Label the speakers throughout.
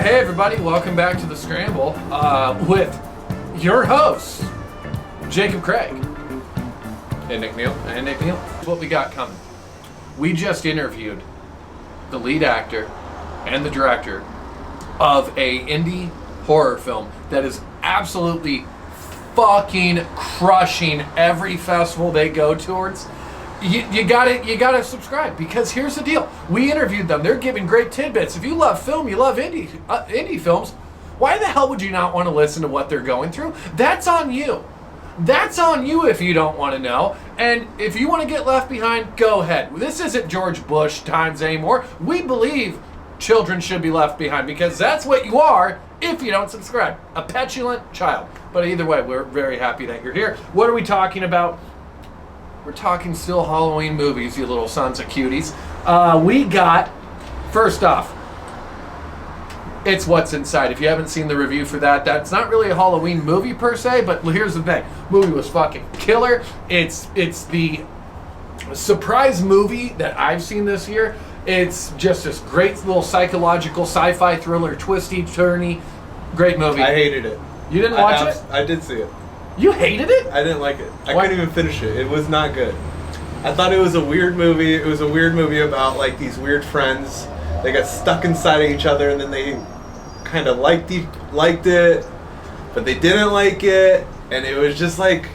Speaker 1: Hey everybody, welcome back to the Scramble with your hosts, Jacob Craig
Speaker 2: and Nick Neal.
Speaker 1: What we got coming. We just interviewed the lead actor and the director of a indie horror film that is absolutely fucking crushing every festival they go towards. You gotta subscribe, because here's the deal. We interviewed them. They're giving great tidbits. If you love film, you love indie films, why the hell would you not want to listen to what they're going through? That's on you. That's on you if you don't want to know. And if you want to get left behind, go ahead. This isn't George Bush times anymore. We believe children should be left behind, because that's what you are if you don't subscribe. A petulant child. But either way, we're very happy that you're here. What are we talking about? We're talking still Halloween movies, you little sons of cuties. We got, first off, it's What's Inside. If you haven't seen the review for that, that's not really a Halloween movie per se, but here's the thing. Movie was fucking killer. It's the surprise movie that I've seen this year. It's just this great little psychological sci-fi thriller, twisty, turny, great movie.
Speaker 2: I hated it.
Speaker 1: You didn't watch it?
Speaker 2: I did see it.
Speaker 1: You hated it?
Speaker 2: I didn't like it. I couldn't even finish it. It was not good. I thought it was a weird movie. It was a weird movie about like these weird friends. They got stuck inside of each other, and then they kind of liked it, but they didn't like it, and it was just like,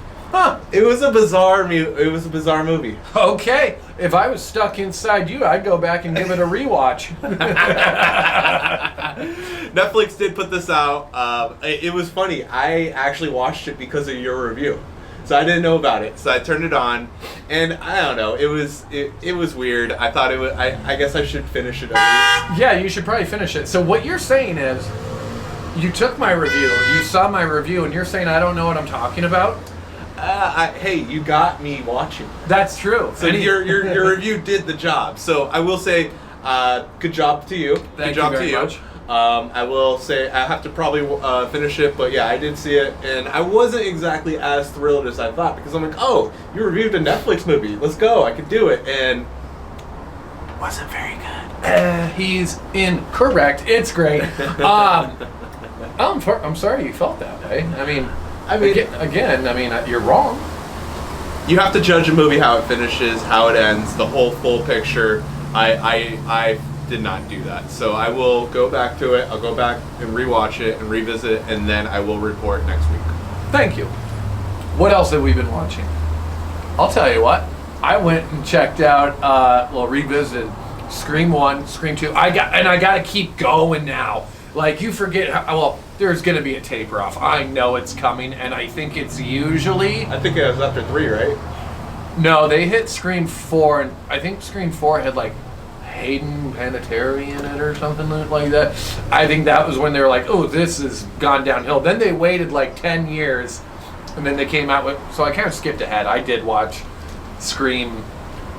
Speaker 2: It was a bizarre movie.
Speaker 1: Okay, if I was stuck inside you, I'd go back and give it a rewatch.
Speaker 2: Netflix did put this out. It was funny. I actually watched it because of your review, so I didn't know about it. So I turned it on, and I don't know. It was weird. I thought it was. I guess I should finish it.
Speaker 1: Yeah, you should probably finish it. So what you're saying is, you took my review, you saw my review, and you're saying I don't know what I'm talking about.
Speaker 2: Hey, you got me watching.
Speaker 1: That's true.
Speaker 2: So your review did the job. So I will say, good job to you.
Speaker 1: Thank you very much.
Speaker 2: I will say I have to probably finish it, but yeah, I did see it, and I wasn't exactly as thrilled as I thought, because I'm like, oh, you reviewed a Netflix movie. Let's go. I could do it, and it wasn't very good.
Speaker 1: He's incorrect. It's great. I'm sorry you felt that way. I mean, again, you're wrong.
Speaker 2: You have to judge a movie how it finishes, how it ends, the whole full picture. I did not do that. So I will go back to it. I'll go back and rewatch it and revisit, and then I will report next week.
Speaker 1: Thank you. What else have we been watching? I'll tell you what. I went and checked out, revisited Scream 1, Scream 2. I got to keep going now. Like, you forget there's going to be a taper off. I know it's coming, and I think it's usually...
Speaker 2: I think it was after 3, right?
Speaker 1: No, they hit Scream 4, and I think Scream 4 had, like, Hayden Panettiere in it or something like that. I think that was when they were like, oh, this has gone downhill. Then they waited, like, 10 years, and then they came out with... So I kind of skipped ahead. I did watch Scream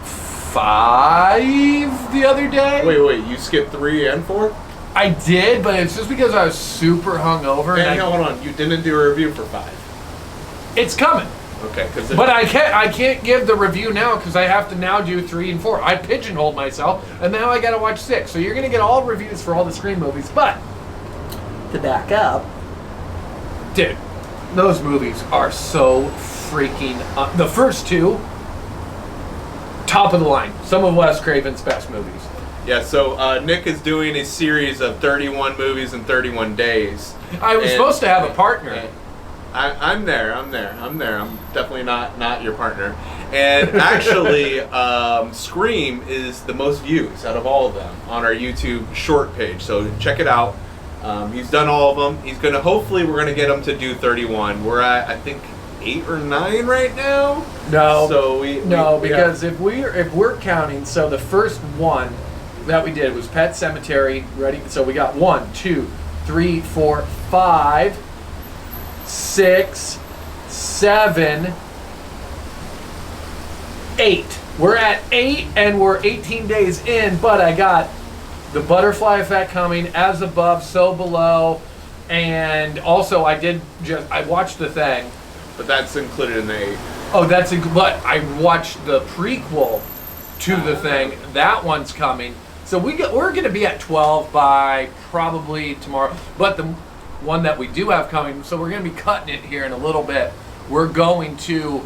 Speaker 1: 5 the other day.
Speaker 2: Wait, you skipped 3 and 4?
Speaker 1: I did, but it's just because I was super hungover.
Speaker 2: And hold on, you didn't do a review for 5.
Speaker 1: It's coming.
Speaker 2: Okay,
Speaker 1: but I can't give the review now, because I have to now do 3 and 4. I pigeonholed myself, and now I got to watch 6. So you're gonna get all reviews for all the Scream movies. But to back up, dude, those movies are so freaking. The first 2, top of the line. Some of Wes Craven's best movies.
Speaker 2: Yeah, so Nick is doing a series of 31 movies in 31 days.
Speaker 1: I was supposed to have a partner.
Speaker 2: I'm there. I'm definitely not your partner. And actually, Scream is the most views out of all of them on our YouTube short page. So check it out. He's done all of them. Hopefully we're gonna get him to do 31. We're at, I think, 8 or 9 right now.
Speaker 1: No.
Speaker 2: So
Speaker 1: because if we're counting, so the first one that we did was Pet Sematary. Ready? So we got 1, 2, 3, 4, 5, 6, 7, 8. We're at 8, and we're 18 days in, but I got The Butterfly Effect coming, As Above, So Below, and also I watched The Thing.
Speaker 2: But that's included in the 8.
Speaker 1: But I watched the prequel to The Thing. That one's coming. So we're going to be at 12 by probably tomorrow. But the one that we do have coming, so we're going to be cutting it here in a little bit. We're going to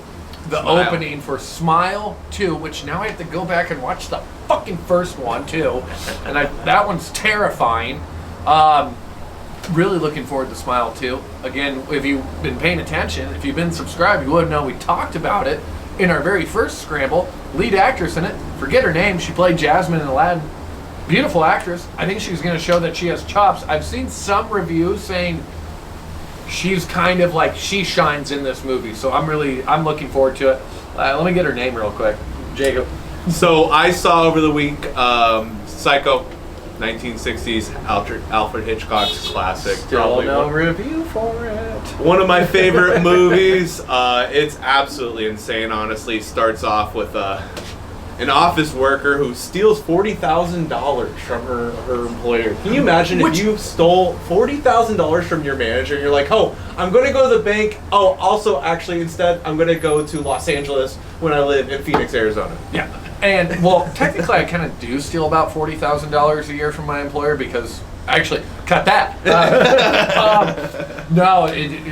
Speaker 1: the
Speaker 2: Smile.
Speaker 1: opening for Smile 2, which now I have to go back and watch the fucking first one too. And that one's terrifying. Really looking forward to Smile 2. Again, if you've been paying attention, if you've been subscribed, you would know we talked about it in our very first Scramble. Lead actress in it, forget her name, she played Jasmine in Aladdin. Beautiful actress. I think she's going to show that she has chops. I've seen some reviews saying she's kind of like, she shines in this movie. So I'm looking forward to it. Let me get her name real quick. Jacob.
Speaker 2: So I saw over the week Psycho, 1960s Alfred Hitchcock's classic.
Speaker 1: Still no review for it.
Speaker 2: One of my favorite movies. It's absolutely insane, honestly. Starts off with an office worker who steals $40,000 from her employer. Can you imagine if you stole $40,000 from your manager and you're like, oh, I'm going to go to the bank. Oh, also, actually, instead, I'm going to go to Los Angeles when I live in Phoenix, Arizona.
Speaker 1: Yeah. And, well, technically, I kind of do steal about $40,000 a year from my employer because, actually, cut that.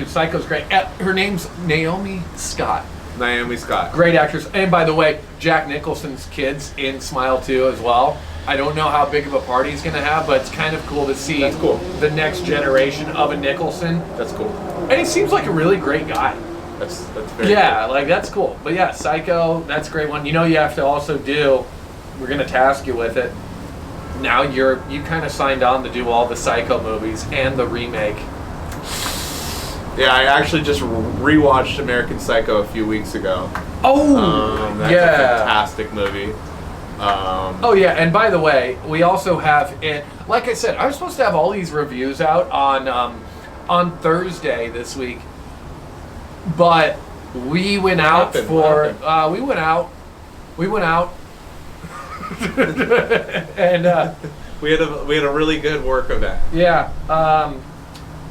Speaker 1: Psycho's great. Her name's Naomi Scott.
Speaker 2: Naomi Scott.
Speaker 1: Great actress. And, by the way, Jack Nicholson's kids in Smile 2 as well. I don't know how big of a party he's going to have, but it's kind of cool to see the next generation of a Nicholson.
Speaker 2: That's cool.
Speaker 1: And he seems like a really great guy.
Speaker 2: That's very cool.
Speaker 1: Like that's cool. But yeah, Psycho, that's a great one. You know, you have to also do, we're going to task you with it. Now you kind of signed on to do all the Psycho movies and the remake.
Speaker 2: Yeah, I actually just rewatched American Psycho a few weeks ago.
Speaker 1: Oh,
Speaker 2: that's a fantastic movie.
Speaker 1: Oh yeah, and by the way, we also have it. Like I said, I was supposed to have all these reviews out on Thursday this week, but we went out we went out, and
Speaker 2: we had a really good work event.
Speaker 1: Yeah,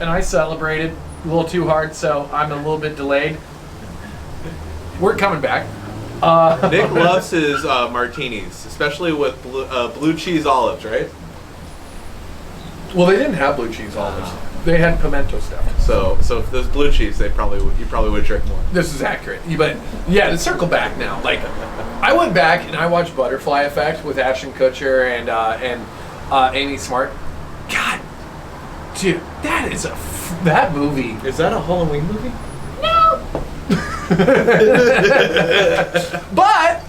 Speaker 1: and I celebrated a little too hard, so I'm a little bit delayed. We're coming back.
Speaker 2: Nick loves his martinis, especially with blue cheese olives, right?
Speaker 1: Well, they didn't have blue cheese olives. They had pimento stuff.
Speaker 2: So if there's blue cheese, you probably would drink more.
Speaker 1: This is accurate. But yeah, to circle back now, like I went back and I watched Butterfly Effect with Ashton Kutcher and Amy Smart. God, dude, that movie.
Speaker 2: Is that a Halloween movie?
Speaker 1: No. But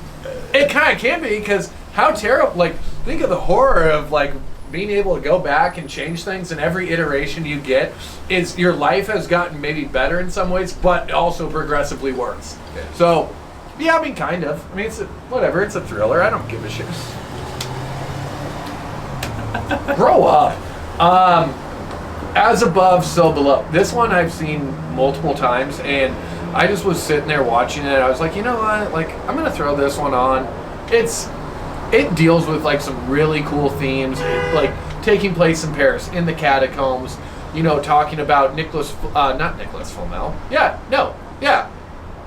Speaker 1: it kind of can be, because how terrible, like, think of the horror of like being able to go back and change things, and every iteration you get is your life has gotten maybe better in some ways, but also progressively worse.
Speaker 2: Yeah.
Speaker 1: So yeah, I mean, kind of. I mean, it's whatever. It's a thriller. I don't give a shit. Grow up. As above, so below. This one I've seen multiple times, and I just was sitting there watching it. I was like, you know what? Like, I'm gonna throw this one on. It deals with like some really cool themes, like taking place in Paris in the catacombs. You know, talking about not Nicholas Flamel.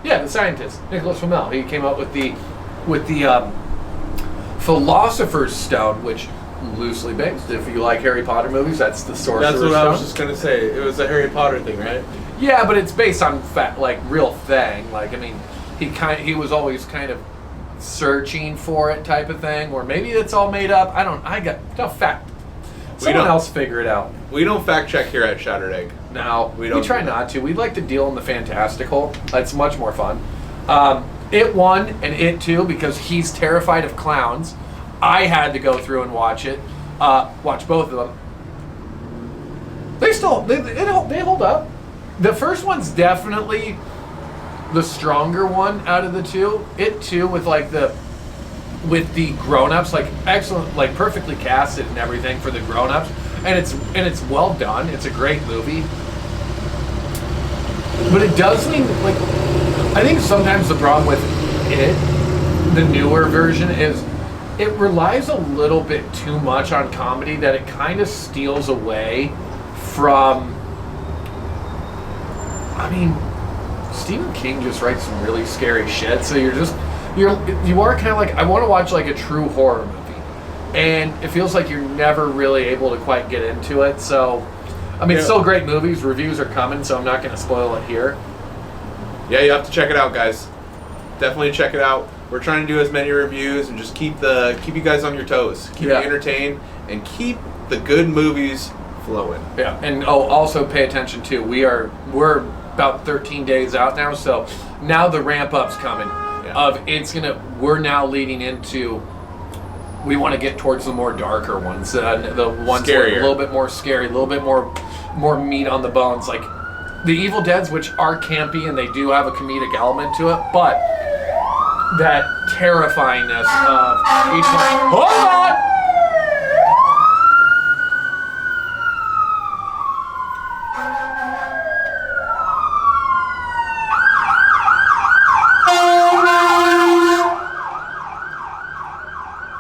Speaker 1: The scientist Nicholas Flamel. He came up with the Philosopher's Stone, which loosely based. If you like Harry Potter movies, that's the Sorcerer's Stone.
Speaker 2: That's what I was just gonna say. It was a Harry Potter thing, right?
Speaker 1: Yeah, but it's based on real thing. Like, I mean, he was always kind of searching for it type of thing, or maybe it's all made up. I got no fact. Someone else figure it out.
Speaker 2: We don't fact check here at Shattered Egg.
Speaker 1: No, we try not to. We'd like to deal in the fantastical. That's much more fun. It 1 and It 2, because he's terrified of clowns. I had to go through and watch it. Watch both of them. They hold up. The first one's definitely the stronger one out of the two. It 2 with the grown-ups, like excellent, like perfectly casted and everything for the grown-ups, and it's well done. It's a great movie. But it does mean, like, I think sometimes the problem with it, the newer version, is it relies a little bit too much on comedy, that it kind of steals away from, I mean, Stephen King just writes some really scary shit, so you are kind of like, I want to watch like a true horror movie. and it feels like you're never really able to quite get into it. So, I mean, it's still great movies. Reviews are coming, so I'm not going to spoil it here.
Speaker 2: Yeah, you have to check it out, guys. Definitely check it out. We're trying to do as many reviews and just keep you guys on your toes, keep you entertained, and keep the good movies flowing.
Speaker 1: Yeah, and also pay attention too. We're about 13 days out now, so now the ramp up's coming. Yeah. We're now leading into. We want to get towards the more darker ones, the ones that are a little bit more scary, a little bit more meat on the bones, like the Evil Deads, which are campy and they do have a comedic element to it, but that terrifyingness of each one. Hold on!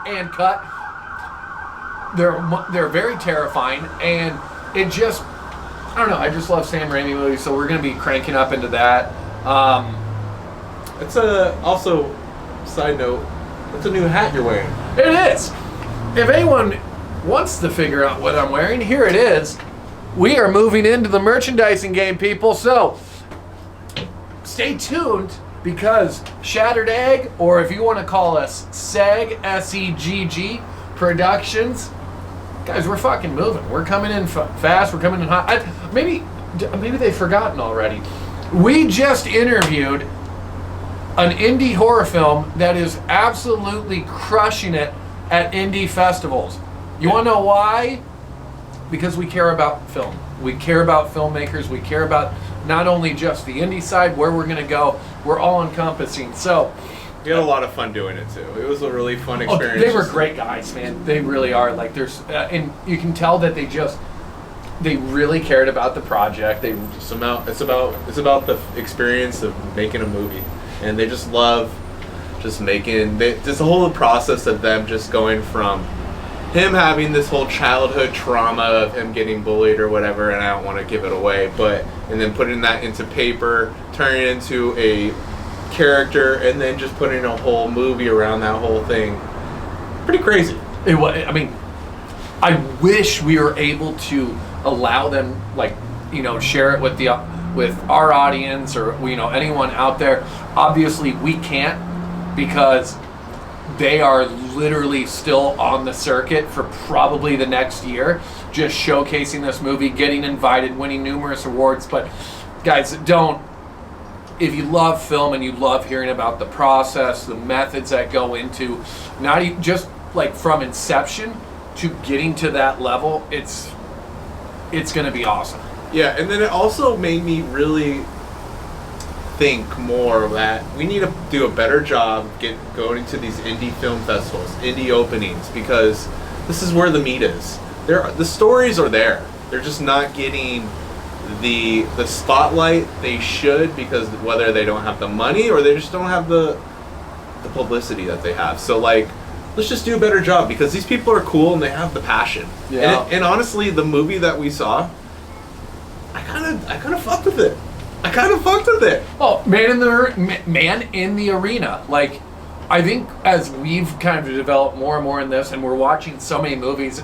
Speaker 1: And cut. They're very terrifying, and it just, I don't know, I just love Sam Raimi movies, so we're going to be cranking up into that.
Speaker 2: It's also, side note, it's a new hat you're wearing.
Speaker 1: It is. If anyone wants to figure out what I'm wearing, here it is. We are moving into the merchandising game, people, so stay tuned, because Shattered Egg, or if you want to call us SEG, S-E-G-G, Productions, guys, we're fucking moving. We're coming in fast. We're coming in hot. Maybe they've forgotten already. We just interviewed an indie horror film that is absolutely crushing it at indie festivals. You want to know why? Because we care about film. We care about filmmakers. We care about not only just the indie side, where we're going to go. We're all encompassing. So
Speaker 2: we had a lot of fun doing it too. It was a really fun experience.
Speaker 1: They were great guys, man. They really are. Like and you can tell that they really cared about the project.
Speaker 2: It's about the experience of making a movie, and they just love just making. Just the whole process of them just going from him having this whole childhood trauma of him getting bullied or whatever, and I don't want to give it away, and then putting that into paper, turning it into a character, and then just putting a whole movie around that whole thing. Pretty crazy.
Speaker 1: It was. I mean, I wish we were able to allow them, share it with our audience, or anyone out there. Obviously, we can't, because they are literally still on the circuit for probably the next year, just showcasing this movie, getting invited, winning numerous awards. But guys, if you love film and you love hearing about the process, the methods that go into, not just like from inception to getting to that level, it's going to be awesome.
Speaker 2: Yeah, and then it also made me really think more that we need to do a better job going to these indie film festivals, indie openings, because this is where the meat is. The stories are there. They're just not getting the spotlight they should, because whether they don't have the money or they just don't have the publicity that they have. So let's just do a better job, because these people are cool and they have the passion.
Speaker 1: Yeah.
Speaker 2: And honestly, the movie that we saw, I kind of fucked with it. Oh,
Speaker 1: Man in the Arena. I think as we've kind of developed more and more in this, and we're watching so many movies,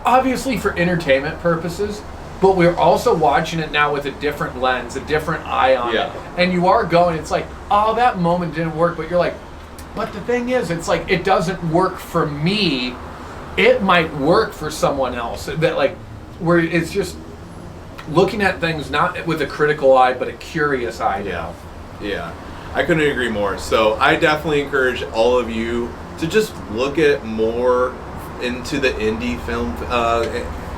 Speaker 1: obviously for entertainment purposes, but we're also watching it now with a different lens, a different eye on it. And you are going, it's like, oh, that moment didn't work, but you're like, but the thing is, it's like, it doesn't work for me. It might work for someone else. Where it's just looking at things not with a critical eye, but a curious eye now.
Speaker 2: Yeah. I couldn't agree more. So I definitely encourage all of you to just look at more into the indie film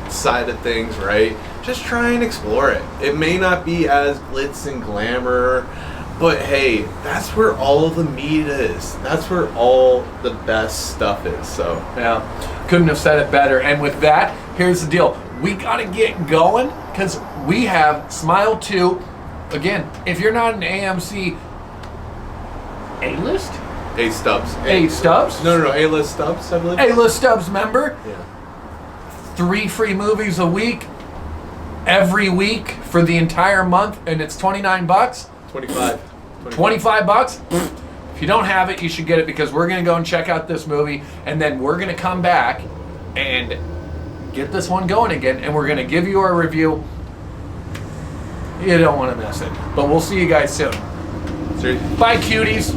Speaker 2: side of things, right? Just try and explore it. It may not be as glitz and glamour, but hey, that's where all the meat is. That's where all the best stuff is. So
Speaker 1: yeah, couldn't have said it better. And with that, here's the deal. We got to get going, because we have Smile 2. Again, if you're not an AMC A-list?
Speaker 2: A-Stubs.
Speaker 1: A-Stubs?
Speaker 2: No, A-List Stubs, I believe.
Speaker 1: A-List Stubs member.
Speaker 2: Yeah.
Speaker 1: 3 free movies a week, every week for the entire month, and it's $29.
Speaker 2: 25.
Speaker 1: $25? If If you don't have it, you should get it because we're going to go and check out this movie, and then we're going to come back and get this one going again, and we're going to give you our review. You don't want to miss it. But we'll see you guys soon. Bye, cuties.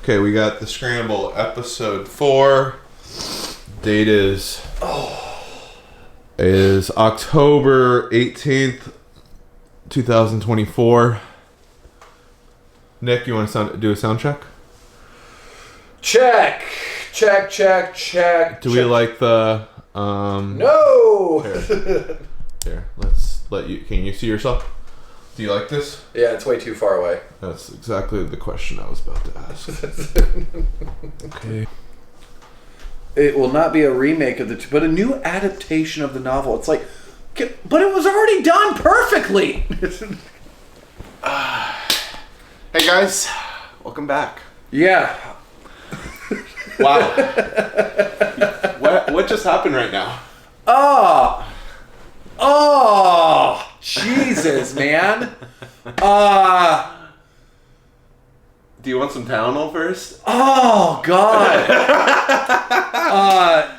Speaker 3: Okay, we got the Scramble Episode 4. Date is October 18th, 2024. Nick, you want to do a sound check?
Speaker 1: Check.
Speaker 3: Do we like the
Speaker 1: No.
Speaker 3: Here, let's let you. Can you see yourself? Do you like this?
Speaker 1: Yeah, it's way too far away.
Speaker 3: That's exactly the question I was about to ask. Okay.
Speaker 4: It will not be a remake of but a new adaptation of the novel. It's like, but it was already done perfectly.
Speaker 2: Hey guys, welcome back.
Speaker 4: Yeah.
Speaker 2: Wow. What just happened right now?
Speaker 4: Oh, Jesus, man.
Speaker 2: Do you want some Tylenol first?
Speaker 4: Oh, God.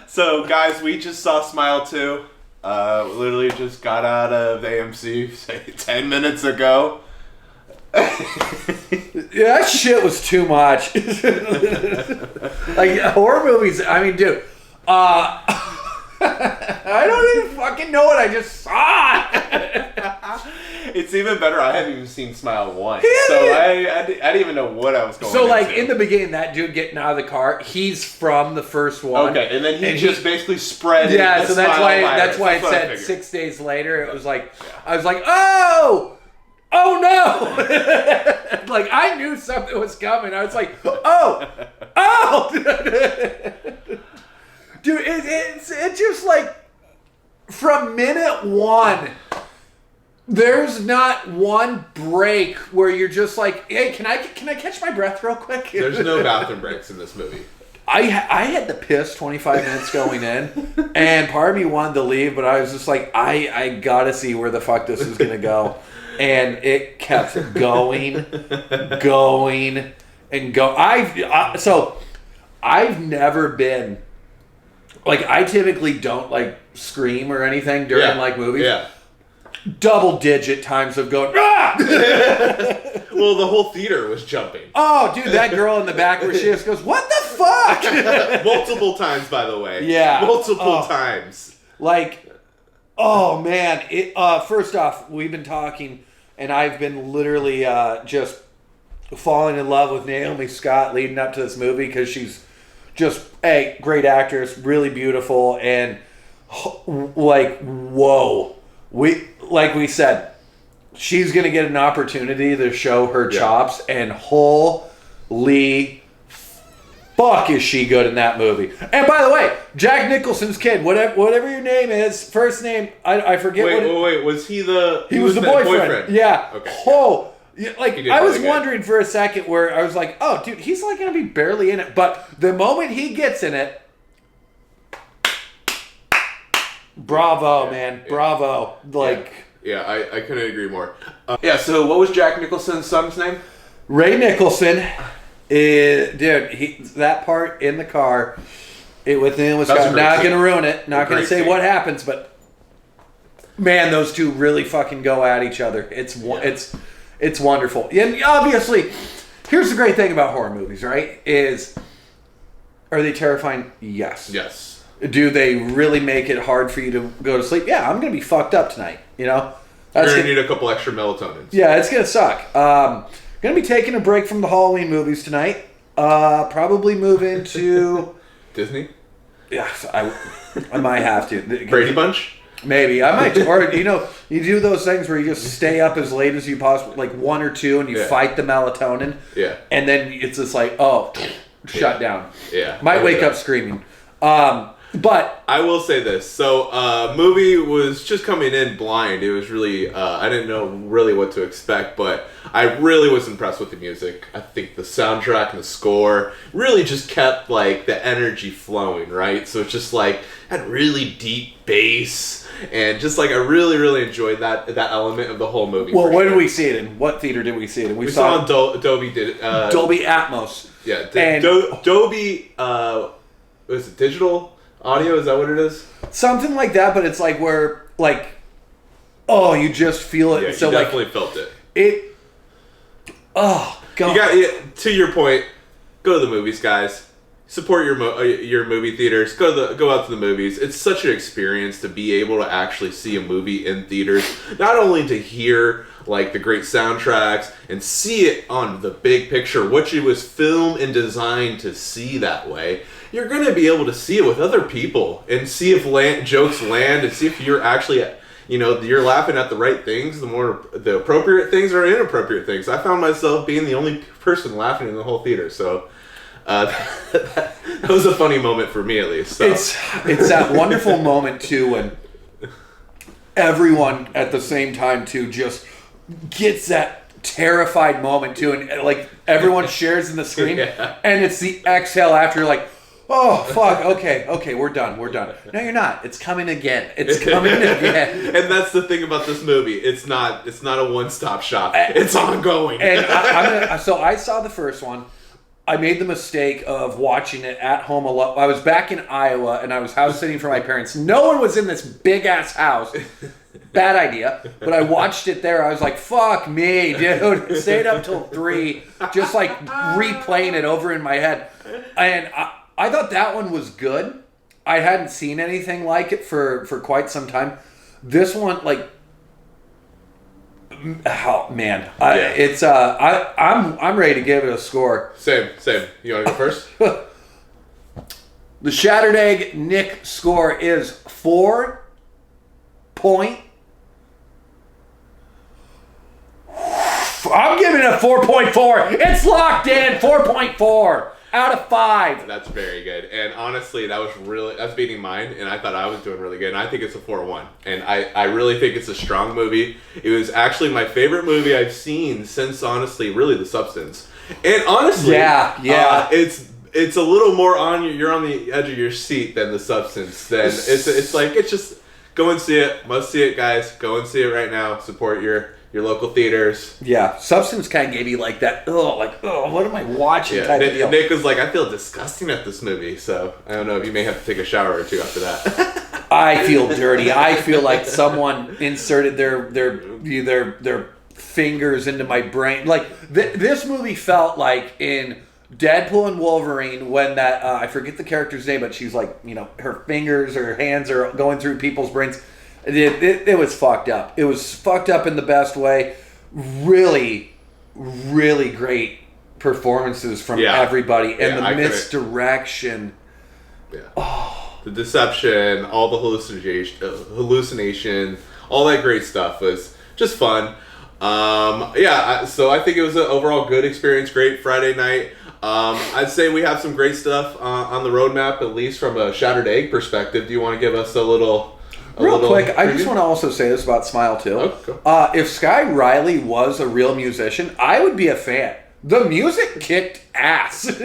Speaker 2: So guys, we just saw Smile 2. Literally just got out of AMC, say 10 minutes ago.
Speaker 4: Yeah, that shit was too much. Like, horror movies, I mean, dude, I don't even fucking know what I just saw.
Speaker 2: It's even better. I haven't even seen Smile 1. So I didn't even know what I was going
Speaker 4: So, like,
Speaker 2: into.
Speaker 4: in the beginning, that dude getting out of the car, he's from the first one.
Speaker 2: Okay, and then he just basically spread.
Speaker 4: Yeah,
Speaker 2: the
Speaker 4: so that's
Speaker 2: Smile
Speaker 4: why
Speaker 2: virus.
Speaker 4: it
Speaker 2: That's what I
Speaker 4: said
Speaker 2: figured.
Speaker 4: 6 days later. It was like, I was like, oh no! Like, I knew something was coming. I was like, oh! Dude, it's just like, from minute one, there's not one break where you're just like, hey, can I catch my breath real quick?
Speaker 2: There's no bathroom breaks in this movie.
Speaker 4: I had to piss 25 minutes going in, and part of me wanted to leave, but I was just like, I gotta see where the fuck this is gonna go. And it kept going, and go. So I've never been, like, I typically don't like scream or anything during like movies.
Speaker 2: Yeah.
Speaker 4: Double digit times of going, ah!
Speaker 2: Well, the whole theater was jumping.
Speaker 4: Oh, dude, that girl in the back where she just goes, what the fuck?
Speaker 2: Multiple times, by the way.
Speaker 4: Yeah.
Speaker 2: Multiple times.
Speaker 4: Like, oh man! First off, we've been talking, and I've been literally just falling in love with Naomi Scott leading up to this movie because she's just a great actress, really beautiful, and like, whoa! Like we said, she's gonna get an opportunity to show her chops, and holy fuck is she good in that movie. And by the way, Jack Nicholson's kid, whatever your name is, first name, I forget.
Speaker 2: Wait, was he the...
Speaker 4: He was the boyfriend. Yeah.
Speaker 2: Okay.
Speaker 4: Oh, yeah, like, I was
Speaker 2: really good.
Speaker 4: wondering for a second where I was like, oh, dude, he's like going to be barely in it. But the moment he gets in it, bravo, man. Bravo. Like...
Speaker 2: Yeah, I couldn't agree more. So what was Jack Nicholson's son's name?
Speaker 4: Ray Nicholson... dude, that part in the car, with him was
Speaker 2: That's a great
Speaker 4: not
Speaker 2: scene.
Speaker 4: going to ruin it. Not going
Speaker 2: Great
Speaker 4: to say
Speaker 2: scene.
Speaker 4: what happens, but man, those two really fucking go at each other. It's wonderful. And obviously, here's the great thing about horror movies, right? Are they terrifying? Yes.
Speaker 2: Yes.
Speaker 4: Do they really make it hard for you to go to sleep? Yeah, I'm going to be fucked up tonight. You know,
Speaker 2: You're going to need a couple extra melatonins.
Speaker 4: Yeah, it's going to suck. Gonna be taking a break from the Halloween movies tonight. Probably move into
Speaker 2: Disney?
Speaker 4: Yeah, I might have to.
Speaker 2: Brady Bunch?
Speaker 4: Maybe I might, or you do those things where you just stay up as late as you possibly, like 1 or 2, and you fight the melatonin.
Speaker 2: Yeah.
Speaker 4: And then it's just like, shut down.
Speaker 2: Yeah.
Speaker 4: Might wake up screaming. But
Speaker 2: I will say this. So, movie was just coming in blind. It was really, I didn't know really what to expect, but I really was impressed with the music. I think the soundtrack and the score really just kept, like, the energy flowing, right? So it's just, like, had really deep bass, and just, like, I really, really enjoyed that element of the whole movie.
Speaker 4: well,
Speaker 2: for
Speaker 4: where
Speaker 2: sure.
Speaker 4: did we see it in? What theater did we see it in?
Speaker 2: We saw on Dolby
Speaker 4: Dolby Atmos.
Speaker 2: Yeah,
Speaker 4: And-
Speaker 2: Dolby, was it digital audio? Is that what it is?
Speaker 4: Something like that, but it's like where, like, oh, you just feel it.
Speaker 2: Yeah,
Speaker 4: so
Speaker 2: you
Speaker 4: like
Speaker 2: definitely felt it.
Speaker 4: it. Oh God!
Speaker 2: To your point, go to the movies, guys. Support your movie theaters. Go out to the movies. It's such an experience to be able to actually see a movie in theaters. Not only to hear like the great soundtracks and see it on the big picture, which it was filmed and designed to see that way. You're going to be able to see it with other people and see if jokes land and see if you're actually, you're laughing at the right things, the appropriate things or inappropriate things. I found myself being the only person laughing in the whole theater, so that was a funny moment for me at least. So.
Speaker 4: It's that wonderful moment too when everyone at the same time too just gets that terrified moment too, and like everyone shares in the screen,
Speaker 2: Yeah.
Speaker 4: and it's the exhale after, like, oh fuck, okay, we're done. No, you're not. It's coming again. It's coming again.
Speaker 2: And that's the thing about this movie. It's not a one-stop shop. It's ongoing.
Speaker 4: And so I saw the first one. I made the mistake of watching it at home alone. I was back in Iowa, and I was house sitting for my parents. No one was in this big-ass house. Bad idea. But I watched it there. I was like, fuck me, dude. Stayed up till 3, just like replaying it over in my head. And I thought that one was good. I hadn't seen anything like it for quite some time. This one, like, oh man, it's I'm ready to give it a score.
Speaker 2: Same. You want to go first?
Speaker 4: The Shattered Egg Nick score is 4 point. I'm giving it a 4.4. It's locked in. 4.4 out of 5.
Speaker 2: That's very good. And honestly, that's beating mine, and I thought I was doing really good. And I think it's a 4-1. And I really think it's a strong movie. It was actually my favorite movie I've seen since, honestly, really The Substance. And honestly,
Speaker 4: yeah.
Speaker 2: It's a little more on you. You're on the edge of your seat than The Substance. Then it's just go and see it. Must see it, guys. Go and see it right now. Support your local theaters.
Speaker 4: Yeah, Substance kind of gave you like that, what am I watching type of deal.
Speaker 2: Nick was like, I feel disgusting at this movie, so I don't know if you may have to take a shower or two after that.
Speaker 4: I feel dirty. I feel like someone inserted their fingers into my brain. Like this movie felt like in Deadpool and Wolverine when that I forget the character's name, but she's like, her fingers or her hands are going through people's brains. It was fucked up. It was fucked up in the best way. Really, really great performances from everybody, and the misdirection.
Speaker 2: Yeah. Oh. The deception, all the hallucination, all that great stuff was just fun. So I think it was an overall good experience. Great Friday night. I'd say we have some great stuff on the roadmap, at least from a Shattered Egg perspective. Do you want to give us a little?
Speaker 4: Real quick, I just want to also say this about Smile 2.
Speaker 2: Okay.
Speaker 4: If Sky Riley was a real musician, I would be a fan. The music kicked ass. And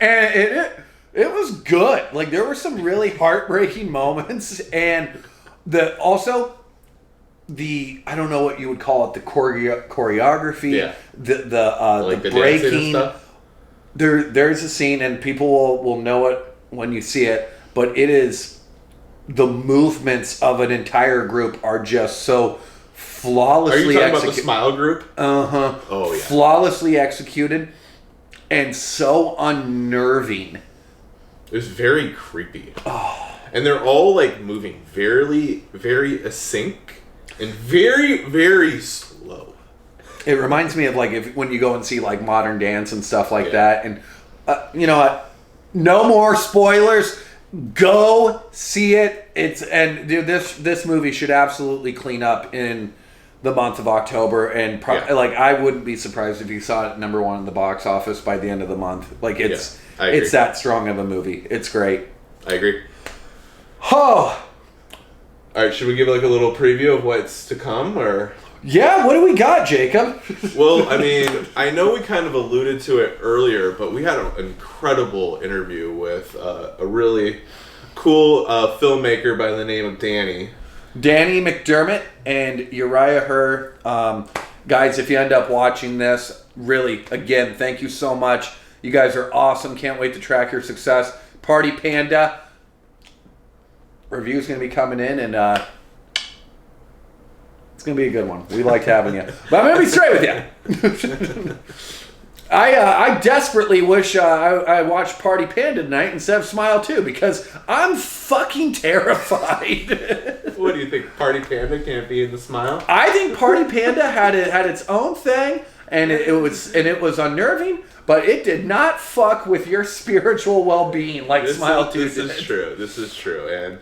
Speaker 4: it was good. Like, there were some really heartbreaking moments. And I don't know what you would call it, the choreography, the breaking. Stuff. There's a scene, and people will know it when you see it, but it is... The movements of an entire group are just so flawlessly executed.
Speaker 2: Are you talking about the Smile group?
Speaker 4: Uh-huh.
Speaker 2: Oh, yeah.
Speaker 4: Flawlessly executed and so unnerving.
Speaker 2: It was very creepy. Oh. And they're all, like, moving very, very async and very, very slow.
Speaker 4: It reminds me of, like, when you go and see, like, modern dance and stuff like that. And, you know what? No more spoilers. Go see it. Dude, this movie should absolutely clean up in the month of October, and I wouldn't be surprised if you saw it #1 in the box office by the end of the month. Like it's that strong of a movie. It's great.
Speaker 2: I agree.
Speaker 4: Oh,
Speaker 3: All right, should we give like a little preview of what's to come, or?
Speaker 4: yeah. What do we got, Jacob?
Speaker 3: Well, I mean, I know we kind of alluded to it earlier, but we had an incredible interview with a really cool filmmaker by the name of Danny.
Speaker 4: Danny McDermott and Uriah Herr. Guys, if you end up watching this, really, again, thank you so much. You guys are awesome. Can't wait to track your success. Party Panda. Review's going to be coming in, and it's going to be a good one. We liked having you. But I'm going to be straight with you. I desperately wish I watched Party Panda tonight instead of Smile 2, because I'm fucking terrified.
Speaker 3: What do you think? Party Panda can't be in the Smile?
Speaker 4: I think Party Panda had its own thing, and it was unnerving, but it did not fuck with your spiritual well-being like Smile 2 did.
Speaker 3: This is true. This is true, and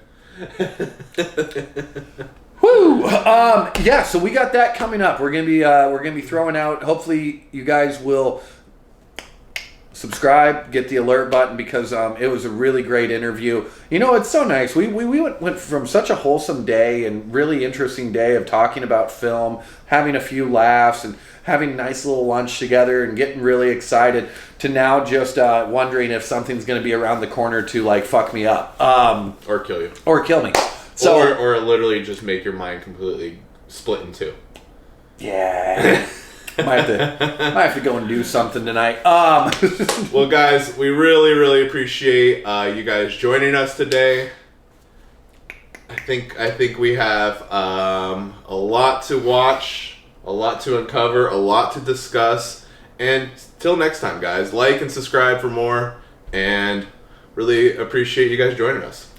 Speaker 4: Woo! Yeah, so we got that coming up. We're gonna be throwing out. Hopefully, you guys will subscribe, get the alert button, because it was a really great interview. You know, it's so nice. We went from such a wholesome day and really interesting day of talking about film, having a few laughs, and having a nice little lunch together, and getting really excited, to now just wondering if something's going to be around the corner to like fuck me up,
Speaker 3: or kill you,
Speaker 4: or kill me. So,
Speaker 3: or literally just make your mind completely split in two.
Speaker 4: Yeah. might have to go and do something tonight.
Speaker 3: Well, guys, we really, really appreciate you guys joining us today. I think we have a lot to watch, a lot to uncover, a lot to discuss. And till next time, guys, like and subscribe for more. And really appreciate you guys joining us.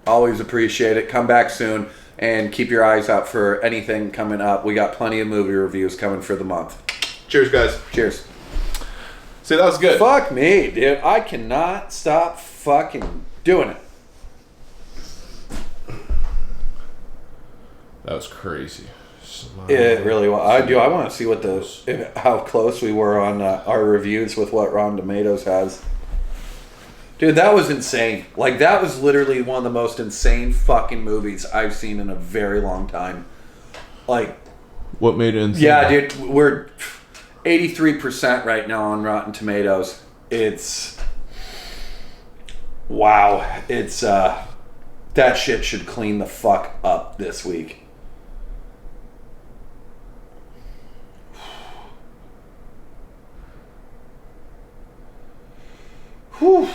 Speaker 4: Always appreciate it. Come back soon, and keep your eyes out for anything coming up. We got plenty of movie reviews coming for the month.
Speaker 3: Cheers, guys.
Speaker 4: Cheers.
Speaker 1: See, that was good.
Speaker 4: Fuck me, dude. I cannot stop fucking doing it.
Speaker 3: That was crazy.
Speaker 4: It really was. I want to see how close we were on our reviews with what Rotten Tomatoes has. Dude, that was insane. Like, that was literally one of the most insane fucking movies I've seen in a very long time. Like,
Speaker 3: what made it insane?
Speaker 4: Yeah, dude, we're 83% right now on Rotten Tomatoes. It's wow. It's that shit should clean the fuck up this week. Whew.